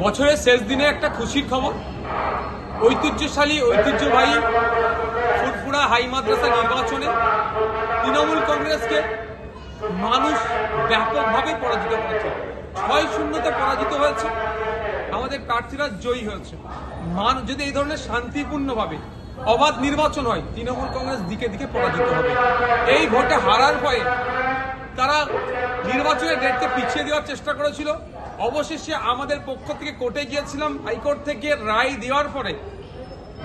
বছরের শেষ দিনে একটা খুশির খবর, ঐতিহ্যশালী ঐতিহ্যবাহী ফুরফুরা হাই মাদ্রাসা নির্বাচনে তৃণমূল কংগ্রেসকে মানুষ ব্যাপকভাবে পরাজিত করেছে। ৬-০তে পরাজিত হয়েছে, আমাদের প্রার্থীরা জয়ী হয়েছে। যদি এই ধরনের শান্তিপূর্ণভাবে অবাধ নির্বাচন হয়, তৃণমূল কংগ্রেস দিকে দিকে পরাজিত হবে। এই ভোটে হারার ভয়ে তারা নির্বাচনের ডেটকে পিছিয়ে দেওয়ার চেষ্টা করেছিল। অবশেষে আমাদের পক্ষ থেকে কোর্টে গিয়েছিলাম, হাইকোর্ট থেকে রায় দেওয়ার পরে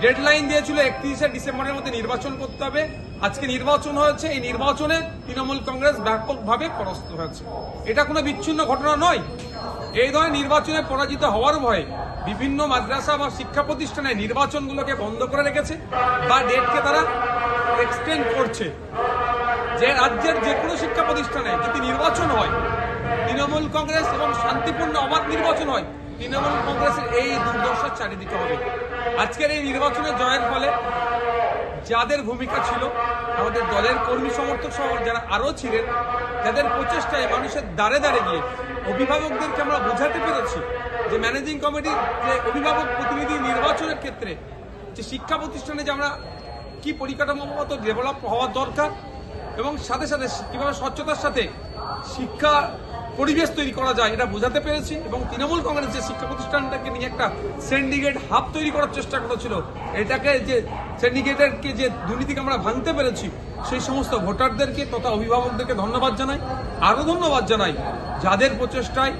ডেডলাইন দিয়েছিল 31শে ডিসেম্বরের মধ্যে নির্বাচন করতে হবে। আজকে নির্বাচন হয়েছে, এই নির্বাচনে তৃণমূল কংগ্রেস ব্যাপকভাবে পরাস্ত হয়েছে। এটা কোনো বিচ্ছিন্ন ঘটনা নয়। এই ধরনের নির্বাচনে পরাজিত হওয়ার ভয়ে বিভিন্ন মাদ্রাসা বা শিক্ষা প্রতিষ্ঠানে নির্বাচনগুলোকে বন্ধ করে রেখেছে বা ডেটকে তারা এক্সটেন্ড করছে। যে রাজ্যের যে কোনো শিক্ষা প্রতিষ্ঠানে যদি নির্বাচন হয়, তৃণমূল কংগ্রেস এবং শান্তিপূর্ণ অবাধ নির্বাচন হয়, তৃণমূল কংগ্রেসের এই দুর্দশার চারিদিকে হবে। আজকের এই নির্বাচনে জয়ের ফলে যাদের ভূমিকা ছিল, আমাদের দলের কর্মী সমর্থক সহ যারা আরও ছিলেন, যাদের প্রচেষ্টায় মানুষের দ্বারে দ্বারে গিয়ে অভিভাবকদেরকে আমরা বোঝাতে পেরেছি যে ম্যানেজিং কমিটির যে অভিভাবক প্রতিনিধি নির্বাচনের ক্ষেত্রে যে শিক্ষা প্রতিষ্ঠানে যে আমরা কি পরিকাঠামোগত ডেভেলপ হওয়া দরকার এবং সাথে সাথে কিভাবে স্বচ্ছতার সাথে শিক্ষা পরিবেশ তৈরি করা যায়, এটা বোঝাতে পেরেছি। এবং তৃণমূল কংগ্রেস যে শিক্ষা প্রতিষ্ঠানটাকে নিয়ে একটা সিন্ডিকেট হাব তৈরি করার চেষ্টা করেছিল, এটাকে যে সিন্ডিকেটেরকে যে দুর্নীতিকে আমরা ভাঙতে পেরেছি, সেই সমস্ত ভোটারদেরকে তথা অভিভাবকদেরকে ধন্যবাদ জানাই। আরও ধন্যবাদ জানাই যাদের প্রচেষ্টায়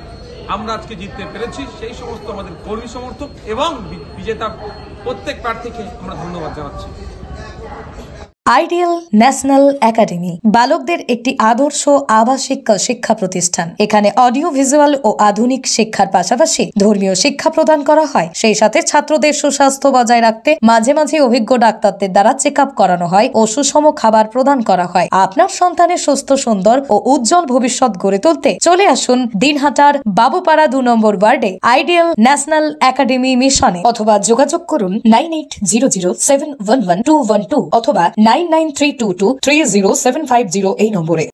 আমরা আজকে জিততে পেরেছি, সেই সমস্ত আমাদের কর্মী সমর্থক এবং বিজেতা প্রত্যেক প্রার্থীকে আমরা ধন্যবাদ জানাচ্ছি। আইডিয়াল ন্যাশনাল একাডেমি বালকদের একটি আদর্শ আবাসিক শিক্ষা প্রতিষ্ঠান। এখানে অডিও ভিজুয়াল ও আধুনিক শিক্ষার পাশাপাশি ধর্মীয় শিক্ষা প্রদান করা হয়। সেই সাথে ছাত্রদের সুস্বাস্থ্য বজায় রাখতে মাঝে মাঝে অভিজ্ঞ ডাক্তারদের দ্বারা চেক আপ করানো হয় ও সুষম খাবার প্রদান করা হয়। আপনার সন্তানের সুস্থ, সুন্দর ও উজ্জ্বল ভবিষ্যৎ গড়ে তুলতে চলে আসুন দিনহাটার বাবুপাড়া 2 নম্বর ওয়ার্ডে আইডিয়াল ন্যাশনাল একাডেমি মিশনে, অথবা যোগাযোগ করুন 9800711212 অথবা 9932230750 এই নম্বরে।